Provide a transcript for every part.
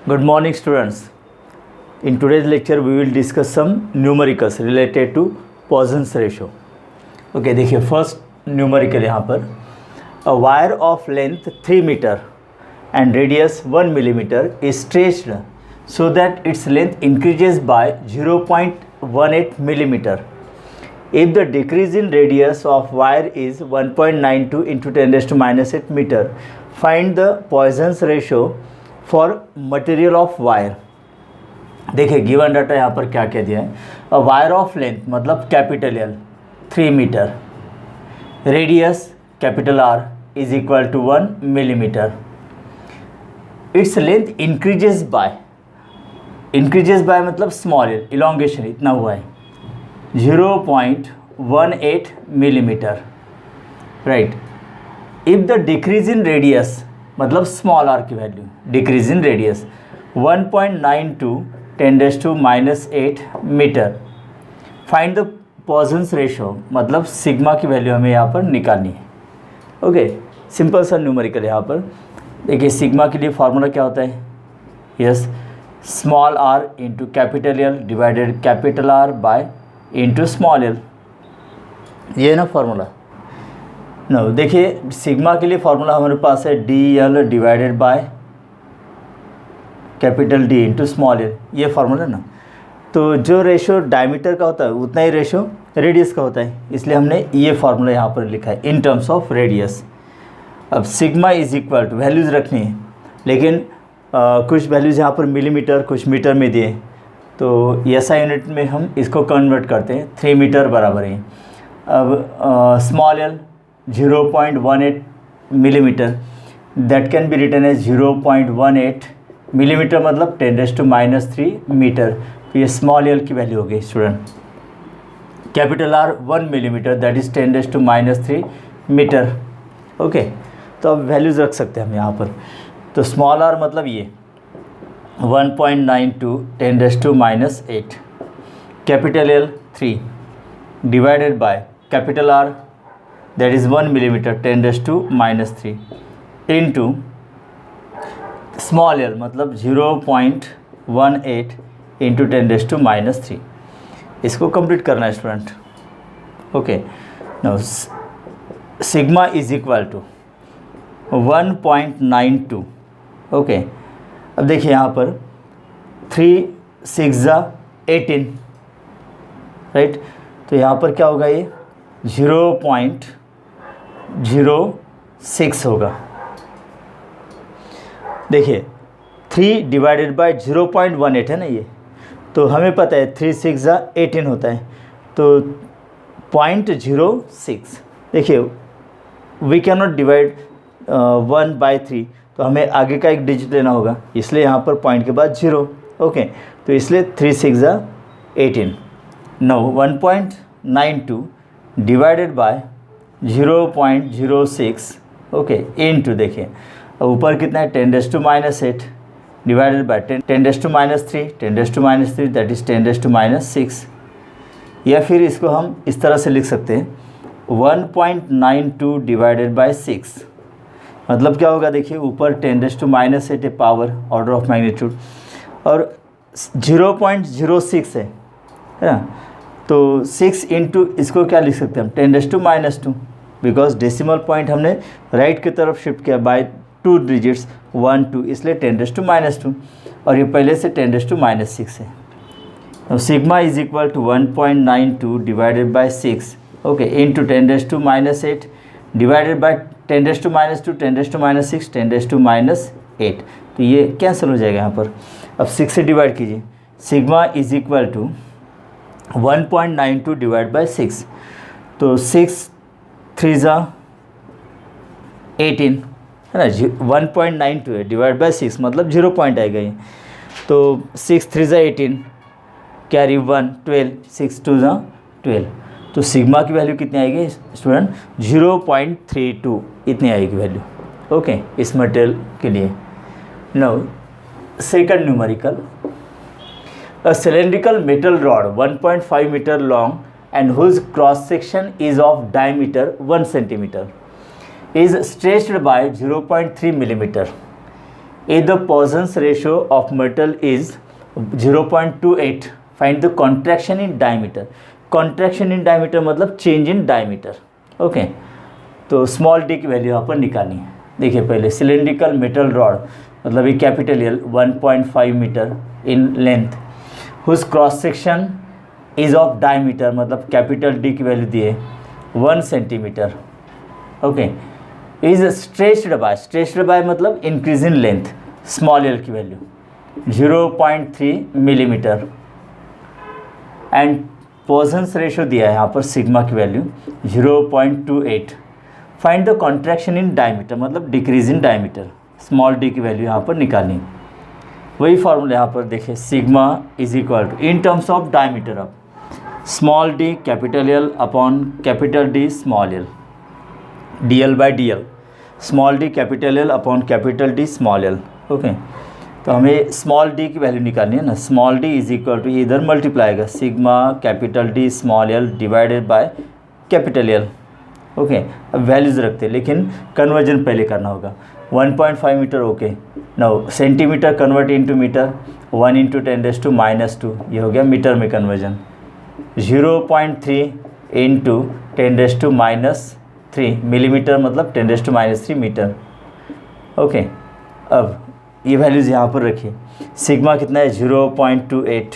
Good morning students. In today's lecture we will discuss some numericals related to Poisson's ratio. Okay, देखिए first numerical यहाँ पर a wire of length 3 meter and radius 1 millimeter is stretched so that its length increases by 0.18 millimeter. If the decrease in radius of wire is 1.92 into 10 raised to minus 8 meter, find the Poisson's ratio for material of wire. देखिए given data यहाँ पर क्या कह दिया है. A wire of length मतलब capital L 3 metre, radius capital R is equal to 1 millimetre. It's length increases by मतलब small l elongation इतना हुआ है 0.18 millimetre, right. If the decrease in radius मतलब स्मॉल आर की value decrease in radius 1.92 10 raised to minus 8 metre. Find the poisons ratio मतलब sigma की value हमें यहाँ पर निकालनी है. ओके, सिंपल सा न्यूमेरिकल यहाँ पर देखिए. सिग्मा के लिए फार्मूला क्या होता है? Yes, small r into capital L divided capital R by into small L. ये है ना फार्मूला. नो, देखिए सिग्मा के लिए फार्मूला हमारे पास है D L divided by capital D into small L. ये फार्मूला है ना. तो जो रेशो डायमीटर का होता है उतना ही रेशो रेडियस का होता है, इसलिए हमने ये फार्मूला यहाँ पर लिखा है इन टर्म्स ऑफ रेडियस. अब sigma is equal two values रखनी है, लेकिन कुछ वैल्यूज़ यहाँ पर मिलीमीटर कुछ मीटर में दिए, तो एसआई यूनिट में हम इसको कन्वर्ट करते हैं. 3 मीटर बराबर है. अब small l 0.18 millimetre, that can be written as 0.18 millimetre मतलब 10 raised to minus 3 मीटर. तो ये स्मॉल एल की वैल्यू हो गई student. Capital R 1 millimetre that is 10 raised to minus 3 metre. Okay, तो अब वैल्यूज़ रख सकते हैं हम यहाँ पर. तो स्मॉल आर मतलब ये 1.92 10 raised to minus 8, capital L 3 divided by capital are that is 1 millimeter 10 raised to minus 3 into small l मतलब 0.18 into 10 raised to minus 3. इसको कंप्लीट करना है student. Okay, now sigma is equal to 1.92. Okay, अब देखिए यहाँ पर 3 6 18, right. तो यहाँ पर क्या होगा? ये 0.06 होगा. देखिए 3 डिवाइडेड बाय 0.18 है ना ये, तो हमें पता है 3 6 18 होता है, तो 0.06. देखिए we can not divide 1 by 3, तो हमें आगे का एक डिजिट लेना होगा, इसलिए यहाँ पर पॉइंट के बाद 0. ओके, तो इसलिए 3 6 18. No 1.92 divided by 0.06. Okay, into देखिए ऊपर कितना है 10 raised to minus 8 divided by 10 raised to minus 3 10 raised to minus 3 that is 10 raised to minus 6. या फिर इसको हम इस तरह से लिख सकते हैं 1.92 डिवाइडेड बाय 6 मतलब क्या होगा? देखिए ऊपर 10 raised to minus 8 है पावर ऑर्डर ऑफ मैग्नीट्यूड, और 0.06 है ना. तो 6 इंटू इसको क्या लिख सकते हैं हम 10 raised to minus 2, because decimal point हमने राइट की तरफ शिफ्ट किया बाय 2 डिजिट्स 1 2, इसलिए 10 raised to minus 2, और ये पहले से 10 raised to minus 6 है. तो sigma is equal to 1.92 divided by 6 okay into 10 raised to minus 8 divided by 10 raised to minus 2 10 raised to minus 6 10 raised to minus 8. तो ये कैंसिल हो जाएगा यहाँ पर. अब 6 से डिवाइड कीजिए. Sigma is equal to 1.92 divide by 6, तो 6 3 18 है ना. 1.92 है डिवाइड बाय 6 मतलब 0 पॉइंट आएगा ये. तो 6 3 18 कैरी 1 12 6 2 12. तो सिग्मा की वैल्यू कितनी आएगी स्टूडेंट? 0.32 इतनी आएगी वैल्यू. ओके, इस मटेरियल के लिए. Now second numerical. A cylindrical metal rod 1.5 meter long and whose cross section is of diameter 1 centimeter is stretched by 0.3 millimeter. if the Poisson's ratio of metal is 0.28, find the contraction in diameter. Contraction in diameter मतलब change in diameter. Okay तो small D की value यहाँ पर निकालनी है. देखिए पहले cylindrical metal rod मतलब ये capital L 1.5 metre in length, whose cross section is of diameter मतलब कैपिटल डी की वैल्यू दिए 1 centimetre. Okay is stretched by मतलब increase in length, small L की value 0.3 millimetre and Poisson's ratio दिया है यहाँ पर सिग्मा की value 0.28. Find the contraction in diameter मतलब decrease in diameter, small D की वैल्यू यहाँ पर निकालनी. वही फॉर्मूला यहाँ पर देखिए sigma is equal to in terms of diameter of small D capital L upon capital D small L, D L by D L, small D capital L upon capital D small L. Okay तो हमें small D की value निकालनी है ना. Small D is equal to इधर multiply आएगा sigma capital D small L divided by capital L. Okay अब values रखते हैं लेकिन कन्वर्जन पहले करना होगा. 1.5 metre okay now centimetre convert into metre 1 into 10⁻², ये हो गया मीटर में कन्वर्जन. 0.3 इंटू 10⁻³ मिलीमीटर मतलब 10⁻³ मीटर. ओके अब ये वैल्यूज़ यहाँ पर रखिए. सिग्मा कितना है 0.28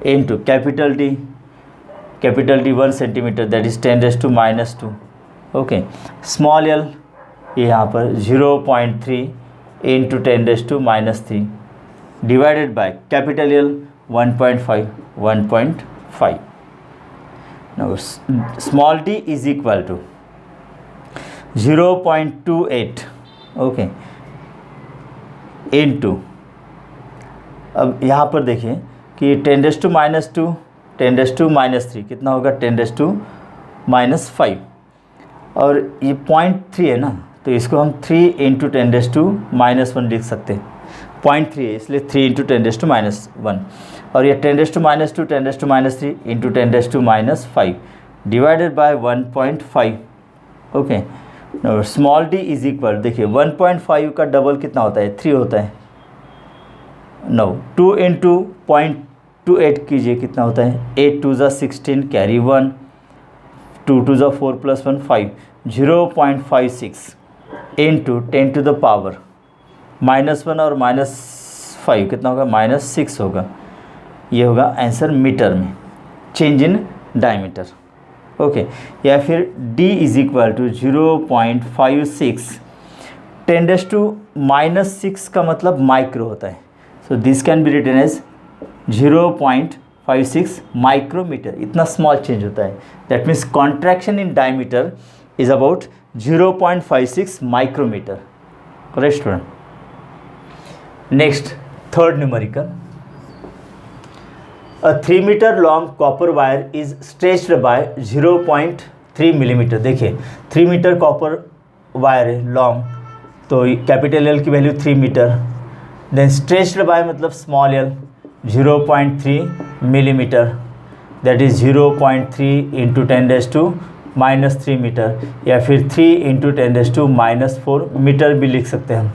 into capital D 1 centimetre that is 10⁻². Okay small L ये यहाँ पर 0.3 into 10⁻³ divided by capital L 1.5. Now small D is equal to 0.28 okay into, अब यहाँ पर देखिए कि 10⁻², 10⁻³ कितना होगा 10⁻⁻5 और ये 0.3 है ना तो इसको हम 3 इंटू 10⁻⁻1 लिख सकते हैं. 0.3 है इसलिए 3 इंटू 10⁻⁻1 और ये 10⁻², 10⁻³ into 10⁻⁻5 divided by 1.5. Okay small D is equal देखिए 1.5 का डबल कितना होता है 3 होता है. 2 इंटू 0.28 कीजिए कितना होता है 8 2 ज़ा 16 कैरी 1 2 2 ज़ा 4 + 1 5 0.56 इंटू 10 टू द पावर -1 और -5 कितना होगा -6 होगा. ये होगा आंसर मीटर में चेंज इन डायमीटर. ओके या फिर d इज इक्वल टू 0.56 10⁻⁻6 का मतलब माइक्रो होता है. So this can be written as 0.56 micrometre. इतना स्मॉल चेंज होता है. That means contraction in diameter is about 0.56 micrometre. Correct student. Next third numerical. A 3 meter long copper wire is stretched by 0.3 millimetre. देखिए 3 metre copper wire है long तो capital L की value 3 metre. Then stretched by मतलब small L 0.3 millimetre that is 0.3 into 10⁻³ metre या फिर 3 into 10⁻⁻4 metre भी लिख सकते हैं हम.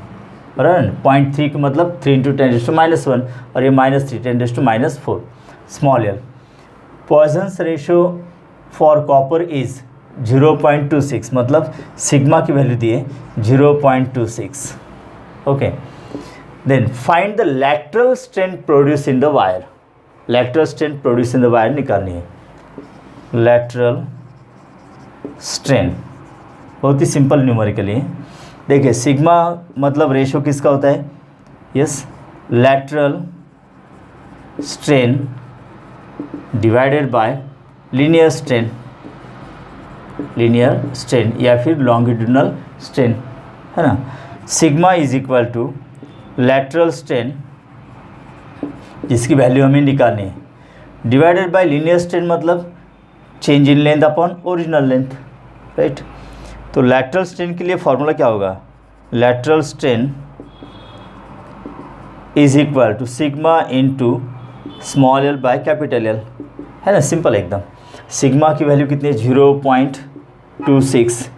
बराबर 0.3 का मतलब 3 इंटू 10⁻⁻1 और ये -3 10⁻⁻4 small L. Poisson's ratio for copper is 0.26 मतलब सिग्मा की वैल्यू दिए 0.26. Okay then find the lateral strain produce in the wire. Lateral strain produce in the wire निकालनी है. लैटरल स्ट्रेन बहुत ही सिंपल न्यूमेरिकल है. देखिए सिग्मा मतलब रेशो किसका होता है yes lateral strain divided by linear strain या फिर लॉन्गिट्यूडनल स्ट्रेन है ना. Sigma is equal to lateral strain जिसकी वैल्यू हमें निकालनी है डिवाइडेड बाय लीनियर स्ट्रेन मतलब change in length upon original length. Right तो लैटरल स्ट्रेन के लिए फॉर्मूला क्या होगा lateral strain is equal to sigma into small L by capital L है ना. सिंपल एकदम. सिग्मा की वैल्यू कितनी है 0.26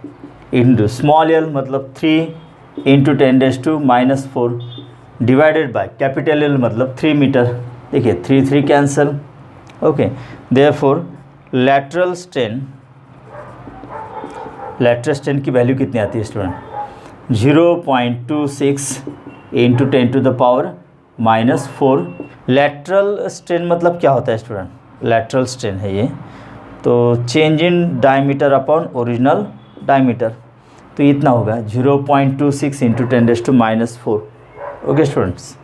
इंटू स्मॉल एल मतलब 3 into 10⁻⁻4 divided by capital L मतलब 3 मीटर। देखिए 3 cancel. Okay, therefore lateral strain की वैल्यू कितनी आती है स्टूडेंट? 0.26 इंटू 10⁻⁻⁴। लैटरल स्ट्रेन मतलब क्या होता है स्टूडेंट? लैटरल स्ट्रेन है ये, तो change in diameter upon original diameter, तो इतना होगा 0.26 इंटू 10⁻⁴। ओके स्टूडेंट्स,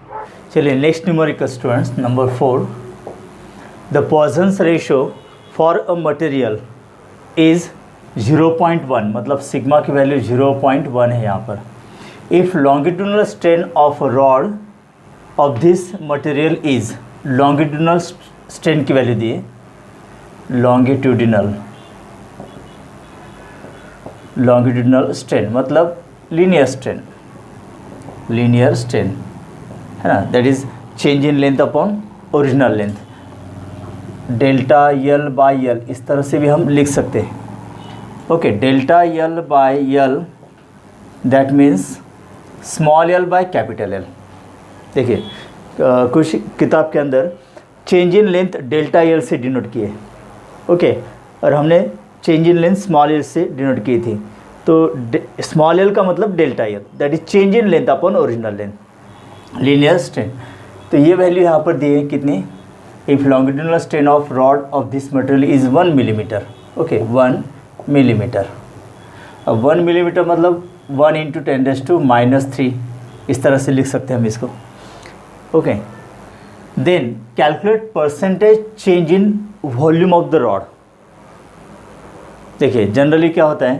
चलिए next numerical students number 4। The Poisson's ratio for a material is 0.1, मतलब सिग्मा की वैल्यू 0.1 है यहाँ पर। If longitudinal strain of rod of this material is, longitudinal strain की वैल्यू दिए, लॉन्गिट्यूडनल स्ट्रेन मतलब लीनियर स्ट्रेन है ना, that is change in length upon original length, delta L by L, इस तरह से भी हम लिख सकते हैं। Okay, delta L by L that means small L by capital L. देखिए कुछ किताब के अंदर change in length delta L से डिनोट किए, ओके, और हमने change in length small L से डिनोट की थी। तो स्मॉल एल का मतलब delta L, that is change in length upon original length, linear strain. तो ये वैल्यू यहाँ पर दी है कितनी? If longitudinal strain of rod of this material is 1 millimetre. Okay, 1 millimetre. अब 1 मिलीमीटर मतलब 1 इंटू 10⁻⁻3, इस तरह से लिख सकते हैं हम इसको। Okay, then calculate percentage change in volume of the rod. देखिए जनरली क्या होता है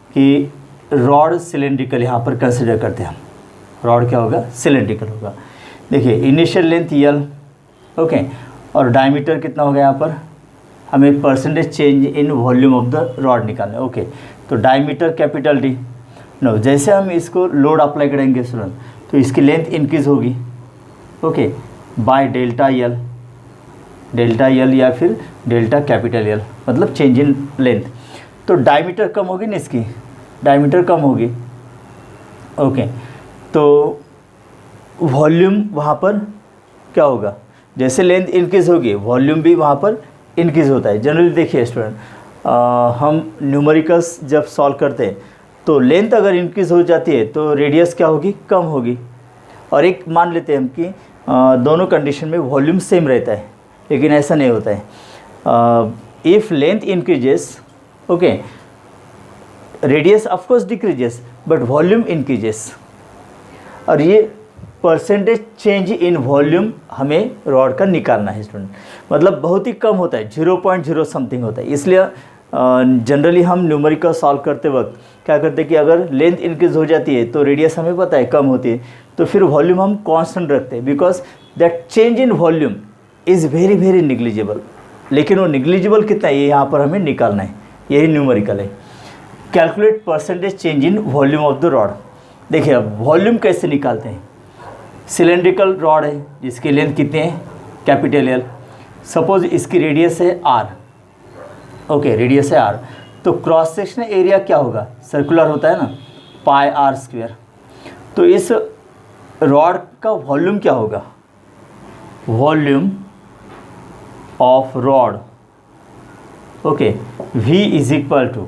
कि रॉड सिलेंड्रिकल यहाँ पर कंसिडर करते हैं हम, रॉड क्या होगा? सिलेंड्रिकल होगा। देखिए इनिशियल लेंथ यल, ओके, और डायमीटर कितना होगा यहाँ पर? हमें percentage change in volume of the rod निकालना है। ओके, तो डायमीटर कैपिटल डी। नो, जैसे हम इसको लोड अप्लाई करेंगे स्टूडेंट, तो इसकी लेंथ इंक्रीज होगी, ओके, बाय डेल्टा यल या फिर डेल्टा कैपिटल यल, मतलब चेंज इन लेंथ। तो डायमीटर कम होगी ना, इसकी डायमीटर कम होगी। ओके, तो वॉल्यूम वहाँ पर क्या होगा? जैसे लेंथ इंक्रीज होगी वॉल्यूम भी वहाँ पर इंक्रीज होता है। जनरली देखिए स्टूडेंट, हम न्यूमेरिकल्स जब सॉल्व करते हैं तो लेंथ अगर इंक्रीज हो जाती है तो रेडियस क्या होगी? कम होगी। और एक मान लेते हैं हम कि दोनों कंडीशन में वॉल्यूम सेम रहता है, लेकिन ऐसा नहीं होता है। If length increases, okay, radius of course decreases but volume increases. और ये परसेंटेज चेंज इन वॉल्यूम हमें रॉड का निकालना है स्टूडेंट, मतलब बहुत ही कम होता है, 0.0 समथिंग होता है। इसलिए जनरली हम न्यूमेरिकल सॉल्व करते वक्त क्या करते हैं कि अगर लेंथ इंक्रीज हो जाती है तो रेडियस हमें पता है कम होती है, तो फिर वॉल्यूम हम कांस्टेंट रखते हैं, because that change in volume is very very negligible. लेकिन वो निग्लिजिबल कितना है ये यहाँ पर हमें निकालना है, यही न्यूमेरिकल है। Calculate percentage change in volume of the rod. देखिए अब वॉल्यूम कैसे निकालते हैं? सिलेंड्रिकल रॉड है जिसकी लेंथ कितनी है? Capital L. सपोज इसकी रेडियस है आर, ओके, रेडियस है आर, तो क्रॉस सेक्शनल एरिया क्या होगा? सर्कुलर होता है ना, पाई आर स्क्वायर। तो इस रॉड का वॉल्यूम क्या होगा? Volume of rod, okay, V is equal to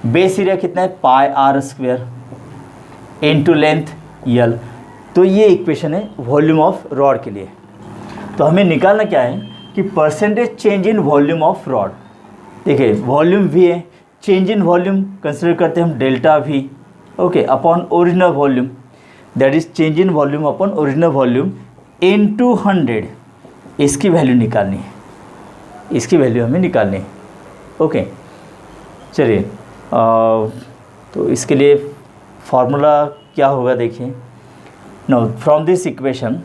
base area कितना है? Pi r square into length L. तो ये इक्वेशन है वॉल्यूम ऑफ रॉड के लिए। तो हमें निकालना क्या है कि percentage change in volume of rod. देखिए वॉल्यूम V है, चेंज इन वॉल्यूम कंसिडर करते हैं हम delta V, okay, upon original volume, that is change in volume upon original volume into 100। इसकी वैल्यू निकालनी है, इसकी वैल्यू हमें निकालनी है। ओके, चलिए तो इसके लिए फार्मूला क्या होगा? देखिए नो, फ्रॉम दिस इक्वेशन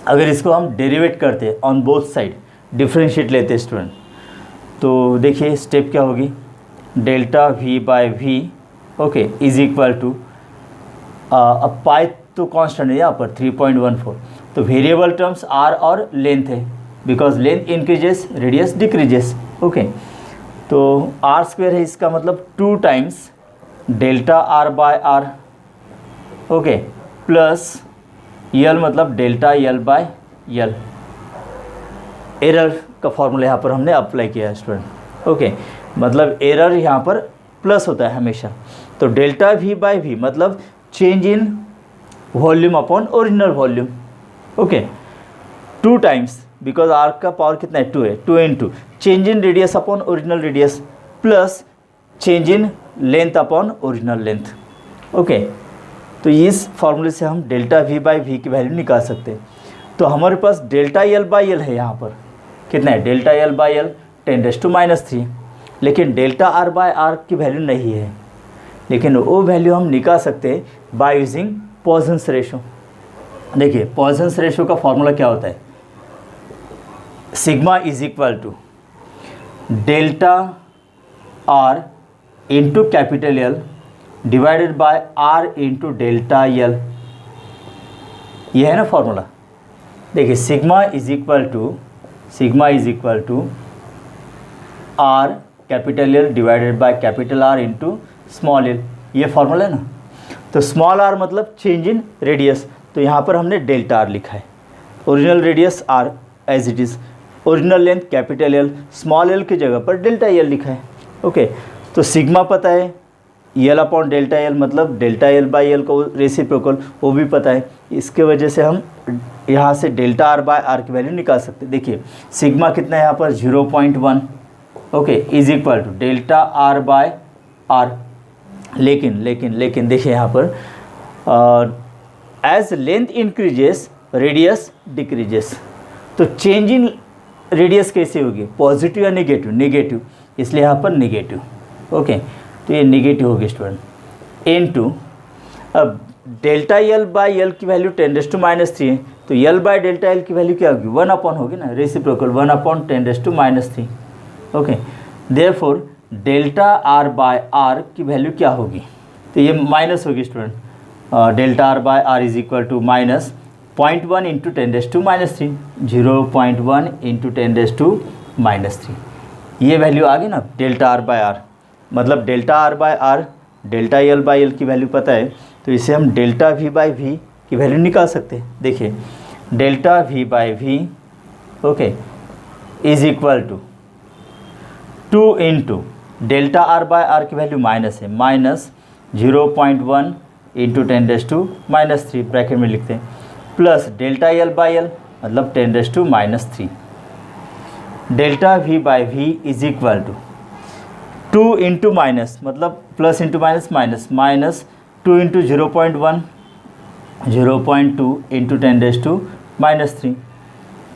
अगर इसको हम डेरिवेट करते हैं ऑन बोथ साइड, डिफरेंशिएट लेते हैं स्टूडेंट, तो देखिए स्टेप क्या होगी? Delta V by V, okay, is equal to, अब पाई तो कांस्टेंट है यहाँ पर 3.14, तो वेरिएबल टर्म्स R और लेंथ है, because length increases radius decreases. Okay, तो R स्क्वायर है, इसका मतलब 2 times delta R by R, okay, plus L मतलब delta L by L. Error का फॉर्मूला यहाँ पर हमने अप्लाई किया है स्टूडेंट। ओके, मतलब एरर यहाँ पर प्लस होता है हमेशा। तो डेल्टा वी बाय वी मतलब change in volume upon original volume. Okay, 2 times, because R का पावर कितना है 2 है, 2 into change in radius upon original radius plus change in length upon original length. Okay, तो इस फॉर्मूले से हम डेल्टा वी बाई वी की वैल्यू निकाल सकते हैं। तो हमारे पास डेल्टा यल बाई यल है, यहाँ पर कितना है डेल्टा यल बाई यल 10⁻³ लेकिन डेल्टा आर बाय आर की वैल्यू नहीं है, लेकिन वो वैल्यू हम निकाल सकते हैं बाय यूजिंग पॉइजन्स रेशो। देखिए पॉइजन्स रेशो का फॉर्मूला क्या होता है, sigma is equal to delta r into capital L divided by r into delta L. ये है ना फॉर्मूला। देखिए sigma is equal to r capital L divided by capital r into small L, ये formula है ना। तो small R मतलब change in radius, तो यहाँ पर हमने डेल्टा आर लिखा है, original radius R as it is, original length capital L, small L की जगह पर डेल्टा एल लिखा है। ओके, तो सिग्मा पता है, यल अपॉन डेल्टा एल मतलब डेल्टा एल बाई एल को रेसिप्रोकल वो भी पता है, इसके वजह से हम यहाँ से डेल्टा आर बाय आर की वैल्यू निकाल सकते हैं। देखिए सिग्मा कितना है यहाँ पर 0.1। Okay, is equal to delta are by R. लेकिन देखिए यहाँ पर as length increases radius decreases, तो चेंज इन रेडियस कैसे होगी, पॉजिटिव या नेगेटिव, नेगेटिव, इसलिए यहाँ पर नेगेटिव। ओके, तो ये नेगेटिव होगी स्टूडेंट। इनटू अब डेल्टा यल बाय यल की वैल्यू 10⁻³ है, तो यल बाय डेल्टा एल की वैल्यू क्या होगी 1 अपॉन होगी ना, reciprocal 1 upon 10⁻³। Okay, therefore delta are by are की वैल्यू क्या होगी, तो ये माइनस होगी student. Delta are by R is equal to minus 0.1 into 10⁻³ 0.1 into 10⁻³ ये वैल्यू आ गई ना डेल्टा आर बाय आर। मतलब delta are by r delta L by L की वैल्यू पता है, तो इसे हम डेल्टा वी बाय वी की वैल्यू निकाल सकते हैं। देखिए delta we by v okay is equal to 2 into delta are by are की वैल्यू माइनस है, माइनस 0.1 इंटू 10⁻³ ब्रैकेट में लिखते हैं, plus delta L by L मतलब 10⁻³ delta we by we is equal to 2 into minus मतलब plus into minus minus, minus 2 into 0.1 0.2 into 10⁻³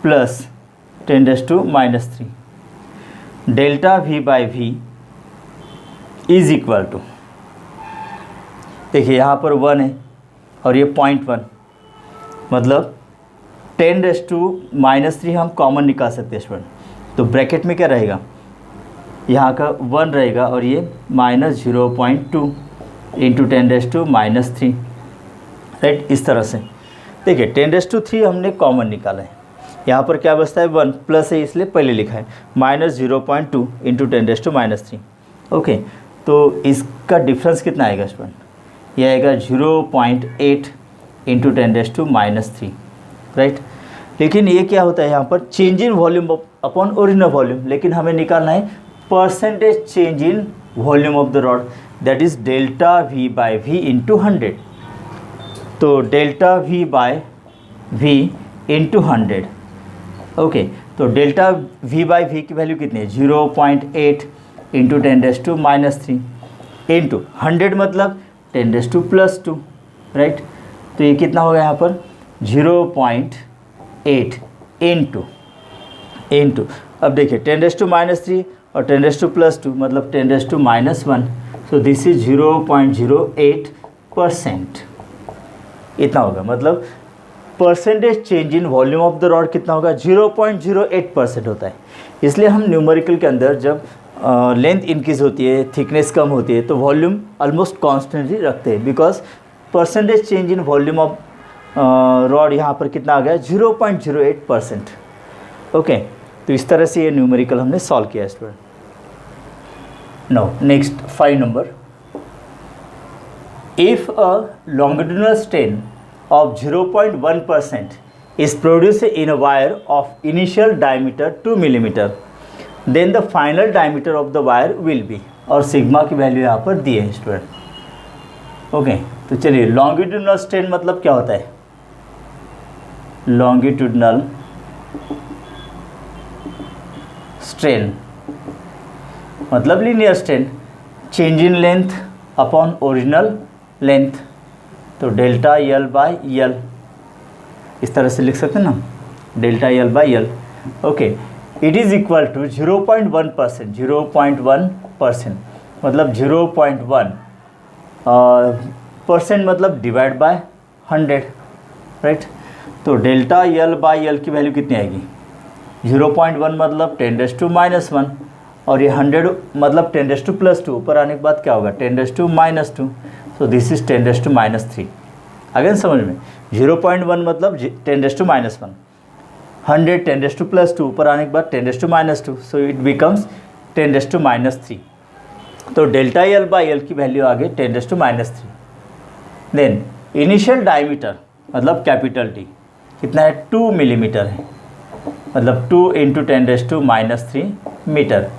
plus 10⁻³ delta we by we is equal to, देखिए यहाँ पर 1 है और ये 0.1 मतलब 10⁻³ हम कॉमन निकाल सकते हैं स्टूडेंट। तो ब्रैकेट में क्या रहेगा, यहाँ का 1 रहेगा और ये माइनस 0.2 इंटू 10⁻³ राइट, इस तरह से। देखिए 10⁻³ हमने कॉमन निकाला है, यहाँ पर क्या बचता है 1 प्लस है इसलिए पहले लिखा है, माइनस 0.2 इंटू 10⁻³ ओके। तो इसका डिफरेंस कितना आएगा स्टूडेंट, यह आएगा 0.8 इंटू 10⁻³ राइट। लेकिन ये क्या होता है यहाँ पर change in volume upon original volume, लेकिन हमें निकालना है percentage change in volume of the rod, that is delta we by V into 100। तो delta we by V into 100 okay. तो डेल्टा वी बाय वी की वैल्यू कितनी है 0.8 into 10⁻³ into 100 मतलब 10⁻² राइट। तो ये कितना होगा यहाँ पर 0.8 इंटू अब देखिए 10⁻³ और 10⁻² मतलब 10⁻⁻1, सो दिस इज 0.08%। इतना होगा, मतलब percentage change in volume of the rod कितना होगा 0.08% होता है। इसलिए हम न्यूमेरिकल के अंदर जब लेंथ इंक्रीज होती है, थिकनेस कम होती है, तो वॉल्यूम ऑलमोस्ट कॉन्स्टेंटली रखते हैं, because percentage change in volume of rod यहाँ पर कितना आ गया 0.08%। ओके, तो इस तरह से ये न्यूमेरिकल हमने सॉल्व किया student. No next 5 number, if a longitudinal strain of 0.1% is produced in a wire of initial diameter 2 mm, then the final diameter of the wire will be, और सिग्मा की value यहाँ पर दी है student. Okay, तो चलिए longitudinal strain मतलब क्या होता है? लॉन्गिट्यूडनल स्ट्रेन मतलब linear strain, change in length upon original length, तो डेल्टा यल बाय यल, इस तरह से लिख सकते हैं ना, delta L by L. Okay, it is equal to 0.1%, 0.1% मतलब 0.1% मतलब डिवाइड बाय 100, राइट। तो डेल्टा यल बाय यल की वैल्यू कितनी आएगी? 0.1 मतलब 10⁻⁻1 और ये 100 मतलब 10⁻+2, ऊपर आने के बाद क्या होगा? 10⁻⁻2, सो दिस इज 10⁻⁻3। अगेन समझ में, 0.1 मतलब 10⁻⁻1, 100 10⁻+2, ऊपर आने के बाद 10⁻⁻2, सो इट बिकम्स 10⁻⁻3। तो डेल्टा यल बाय यल की वैल्यू आ गई 10⁻⁻3। देन इनिशियल डायमीटर मतलब कैपिटल टी कितना है? 2 मिलीमीटर है, मतलब 2 × 10⁻³ metre.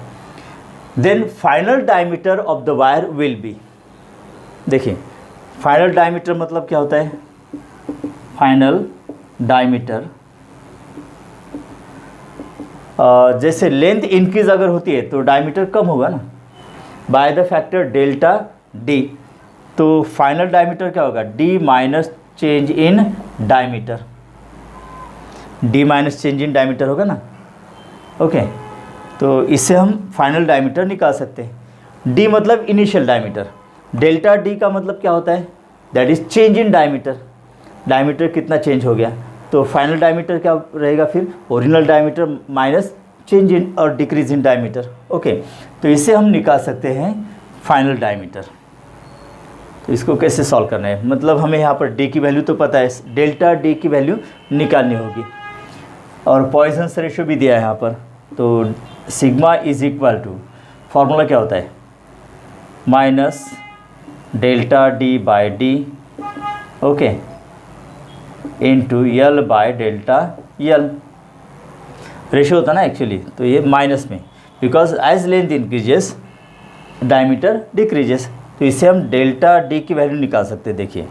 Then final diameter of the wire will be, देखिए फाइनल डायमीटर मतलब क्या होता है? फाइनल डायमीटर जैसे लेंथ इंक्रीज अगर होती है तो डायमीटर कम होगा ना, by the factor delta D. तो फाइनल डायमीटर क्या होगा? D minus change in diameter, D minus change in diameter होगा ना। ओके, तो इससे हम फाइनल डायमीटर निकाल सकते हैं। डी मतलब इनिशियल डायमीटर, डेल्टा डी का मतलब क्या होता है? That is change in diameter, diameter कितना चेंज हो गया, तो फाइनल डायमीटर क्या रहेगा फिर? ओरिजिनल डायमीटर माइनस चेंज इन और डिक्रीज इन डायमीटर। ओके, तो इससे हम निकाल सकते हैं फाइनल डायमीटर। तो इसको कैसे सॉल्व करना है? मतलब हमें यहाँ पर डी की वैल्यू तो पता है, डेल्टा डी की वैल्यू निकालनी होगी और पॉइसन्स रेशियो भी दिया है यहाँ पर। तो sigma is equal to, formula क्या होता है? Minus delta D by D, okay, into L by delta L, ratio होता है ना एक्चुअली, तो ये माइनस में, because as length increases diameter decreases. तो इससे हम डेल्टा डी की वैल्यू निकाल सकते हैं। देखिए,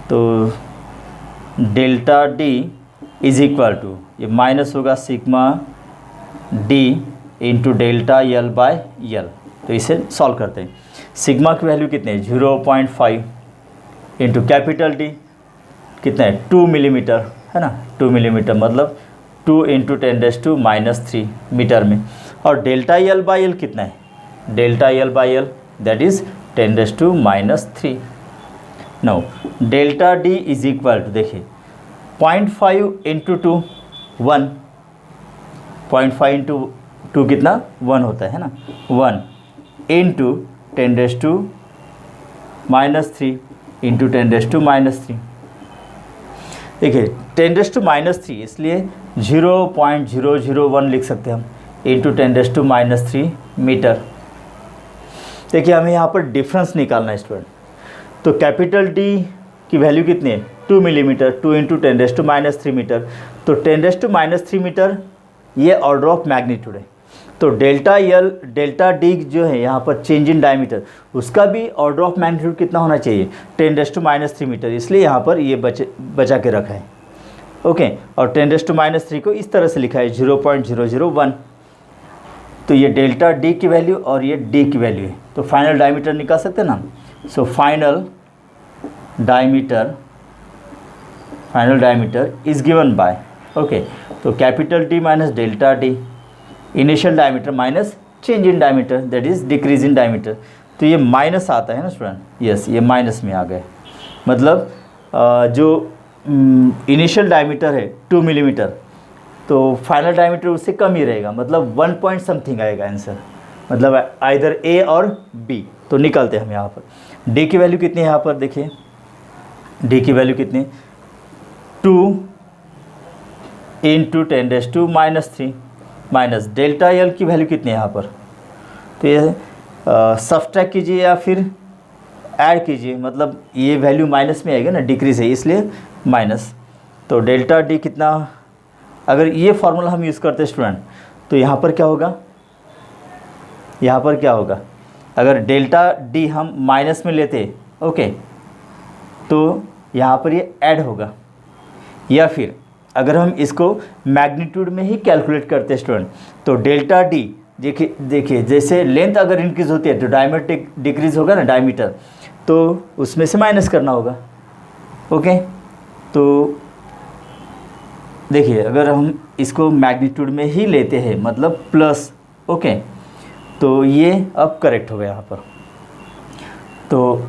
तो delta D is equal to, ये माइनस होगा sigma D into delta L by L. तो इसे सॉल्व करते हैं। सिग्मा की वैल्यू कितने है? 0.5 इंटू कैपिटल डी कितना है? 2 मिलीमीटर है ना, 2 मिलीमीटर मतलब 2 × 10⁻³ मीटर में। और डेल्टा यल बाय यल कितना है? Delta L by L that is 10⁻³ now delta D is equal to, देखिए 0.5 × 2 1, 0.5 × 2 कितना? 1 होता है ना, 1 × 10⁻³ × 10⁻³ देखिए 10⁻³ इसलिए 0.001 लिख सकते हैं हम, इंटू 10⁻³ मीटर। देखिए हमें यहाँ पर डिफरेंस निकालना है स्टूडेंट। तो कैपिटल डी की वैल्यू कितनी है? 2 मिलीमीटर, 2 × 10⁻³ मीटर। तो 10⁻³ मीटर ये ऑर्डर ऑफ मैग्नीट्यूड है। तो डेल्टा डी जो है यहाँ पर चेंज इन डायमीटर, उसका भी ऑर्डर ऑफ मैग्नीट्यूड कितना होना चाहिए? 10⁻³ मीटर, इसलिए यहाँ पर ये बचा के रखा है। ओके, और 10⁻³ को इस तरह से लिखा है 0.001। तो ये डेल्टा डी की वैल्यू और ये डी की वैल्यू है। तो फाइनल डायमीटर निकाल सकते हैं ना। So final diameter is given by, okay, तो capital D minus delta D, initial diameter minus change in diameter that is decrease in diameter. तो ये माइनस आता है ना स्टूडेंट, यस, ये माइनस में आ गए। मतलब जो इनिशियल डायमीटर है 2 मिलीमीटर, तो फाइनल डायमीटर उससे कम ही रहेगा, मतलब 1 पॉइंट समथिंग आएगा आंसर, मतलब आइदर ए और बी। तो निकालते हैं हम यहाँ पर। डी की वैल्यू कितनी है यहाँ पर? देखिए डी की वैल्यू कितनी? 2 × 10⁻³ माइनस डेल्टा यल की वैल्यू कितनी है यहाँ पर? तो ये सब्ट्रैक्ट कीजिए या फिर ऐड कीजिए, मतलब ये वैल्यू माइनस में आएगा ना, डिक्रीज है इसलिए माइनस। तो डेल्टा डी कितना, अगर ये फार्मूला हम यूज़ करते हैं स्टूडेंट, तो यहाँ पर क्या होगा, यहाँ पर क्या होगा, अगर डेल्टा डी हम माइनस में लेते, ओके, तो यहाँ पर ये ऐड होगा। या फिर अगर हम इसको मैग्नीट्यूड में ही कैलकुलेट करते हैं स्टूडेंट, तो डेल्टा डी देखिए जैसे लेंथ अगर इंक्रीज होती है तो डायमीटर डिक्रीज होगा ना, डायमीटर, तो उसमें से माइनस करना होगा। ओके, तो देखिए अगर हम इसको मैग्नीट्यूड में ही लेते हैं मतलब प्लस, ओके, तो ये अब करेक्ट होगा यहाँ पर। तो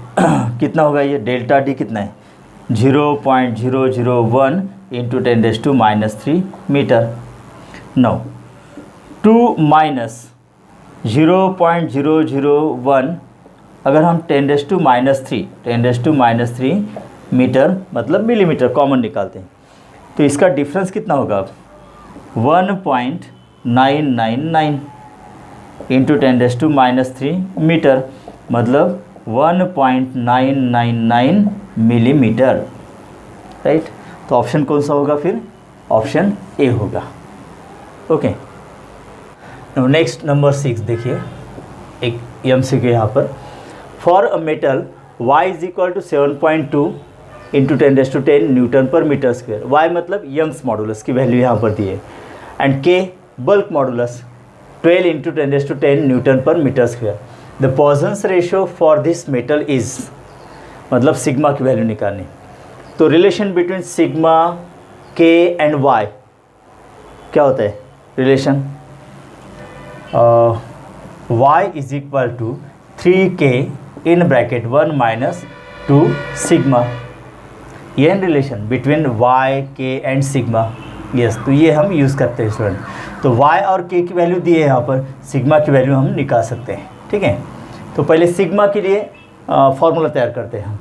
कितना होगा ये, डेल्टा डी कितना है, 0.001 इंटू 10⁻³ मीटर। नाउ 2 माइनस 0.001 अगर हम 10⁻³ मीटर मतलब मिलीमीटर कॉमन निकालते हैं, तो इसका डिफरेंस कितना होगा, 1.999 इंटू 10⁻³ मीटर मतलब 1.999 मिलीमीटर, राइट। तो ऑप्शन कौन सा होगा फिर, ऑप्शन ए होगा। ओके, नेक्स्ट नंबर 6 देखिए, एक एमसीक्यू यहाँ पर, for a metal y is equal to 7.2 into 10⁻10 newton per metre square. y मतलब यंग्स मॉडुलस की वैल्यू यहाँ पर दी है, and k bulk modulus 12 into 10⁻10 newton per metre square. The Poisson's ratio for this metal is, मतलब sigma की value निकालनी। तो relation between sigma k and y क्या होता है, relation y is equal to 3k in bracket 1 minus 2 sigma, ये relation between y k and sigma. Yes, तो ये हम यूज़ करते हैं स्टूडेंट। तो y और k की वैल्यू दी है यहाँ पर, सिग्मा की वैल्यू हम निकाल सकते हैं, ठीक है। तो पहले सिग्मा के लिए फॉर्मूला तैयार करते हैं हम।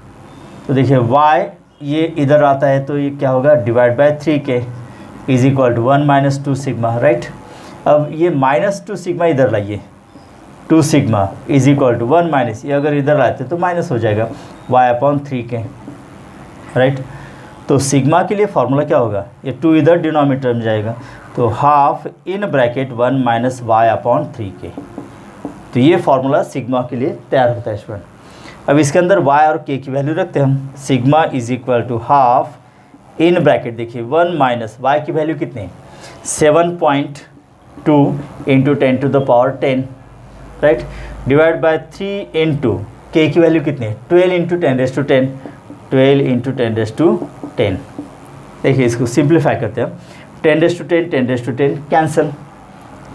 तो देखिए y ये इधर आता है तो ये क्या होगा, divide by 3k is equal to 1 minus 2 sigma, right. अब ये माइनस 2 सिग्मा इधर लाइए, 2 sigma is equal to 1 minus, ये अगर इधर लाते तो माइनस हो जाएगा y/3k, राइट। तो सिग्मा के लिए फार्मूला क्या होगा, ये 2 इधर डिनोमिनेटर में जाएगा, तो half in bracket 1 minus y/3k। तो ये फार्मूला सिग्मा के लिए तैयार होता है स्टूडेंट। अब इसके अंदर y और k की वैल्यू रखते हैं हम। Sigma is equal to half in bracket, देखिए 1 माइनस y की वैल्यू कितनी है, 7.2 into 10⁻10, right, divide by 3 into k की वैल्यू कितनी है, 12 इंटू 10⁻10, 12 इंटू 10⁻10। देखिए इसको सिंप्लीफाई करते हैं, 10⁻10 10⁻10 कैंसिल,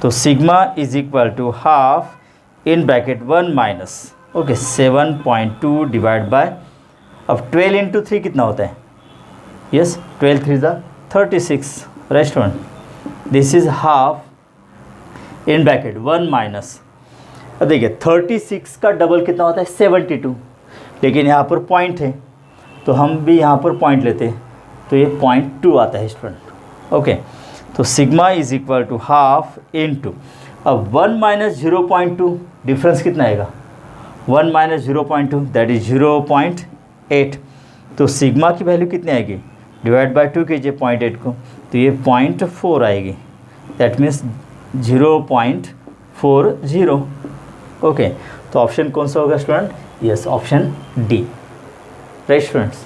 तो sigma is equal to half in bracket 1 minus, okay, 7.2 divide by, अब 12 इंटू 3 कितना होता है, यस, 12 3 ज़ा 36, right student. This is half in bracket 1 minus, अब देखिए 36 का डबल कितना होता है, 72, लेकिन यहाँ पर पॉइंट है तो हम भी यहाँ पर पॉइंट लेते हैं, तो ये 0.2 आता है स्टूडेंट। ओके, तो sigma is equal to half into, अब 1 माइनस 0.2 डिफरेंस कितना आएगा, 1 माइनस 0.2 दैट इज 0.8, तो सिग्मा की वैल्यू कितनी आएगी, डिवाइड बाय 2 कीजिए 0.8 को, तो ये 0.4 आएगी, दैट मीन्स 0.40। ओके, तो ऑप्शन कौन सा होगा student, yes, option D, right students.